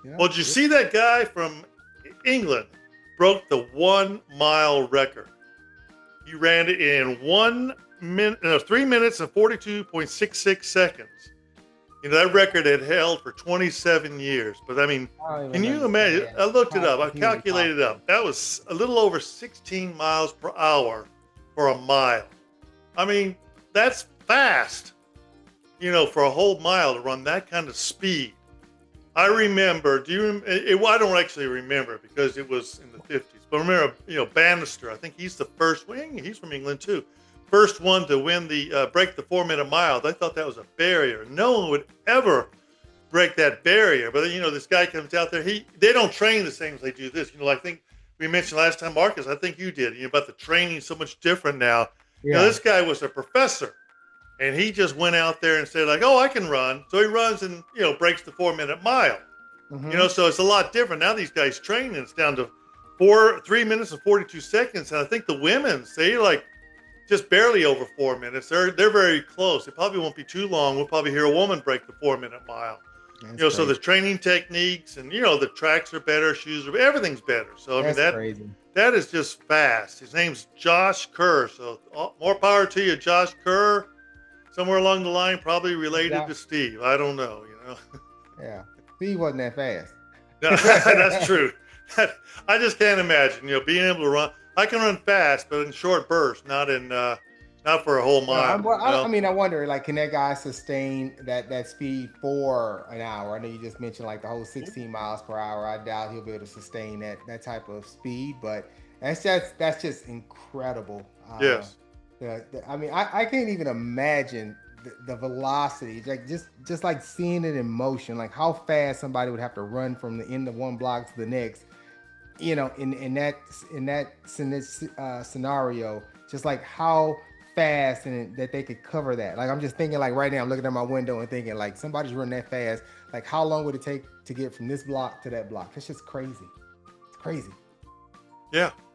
Yeah. Well, did you see that guy from England broke the 1 mile record? He ran it in 1 minute, no, 3 minutes and 42.66 seconds. That record had held for 27 years. But I mean, I don't can even you imagine? understand I looked it how up. it's I humanly calculated it possible. up. That was a little over 16 miles per hour for a mile. I mean, that's fast, for a whole mile to run that kind of speed. I remember. Do you? Well, I don't actually remember because it was in the 50s. But remember, Bannister. I think he's the first. Well, he's from England too. First one to win the break the 4 minute mile. They thought that was a barrier. No one would ever break that barrier. But then, this guy comes out there. They don't train the same as they do this. I think we mentioned last time, Marcus. I think you did. About the training so much different now. Yeah. This guy was a professor. And he just went out there and said, like, oh, I can run. So he runs and, breaks the 4 minute mile. Mm-hmm. So it's a lot different. Now these guys training, it's down to 3 minutes and 42 seconds. And I think the women's, they like just barely over 4 minutes. They're very close. It probably won't be too long. We'll probably hear a woman break the 4 minute mile. That's So crazy. the training techniques and, the tracks are better, shoes are, everything's better. So, I mean, That's that crazy. that is just fast. His name's Josh Kerr. So more power to you, Josh Kerr. Somewhere along the line, probably related Yeah. to Steve. I don't know. Yeah. Steve wasn't that fast. No, that's true. I just can't imagine, being able to run. I can run fast, but in short bursts, not for a whole No, mile. I mean, I wonder, like, can that guy sustain that speed for an hour? I know you just mentioned like the whole 16 miles per hour. I doubt he'll be able to sustain that type of speed, but that's just incredible. Yes. I mean, I can't even imagine the velocity, like just like seeing it in motion, like how fast somebody would have to run from the end of one block to the next, in that scenario, just like how fast and that they could cover that. Like I'm just thinking, like right now, I'm looking at my window and thinking, like somebody's running that fast. Like how long would it take to get from this block to that block? That's just crazy. It's crazy. Yeah.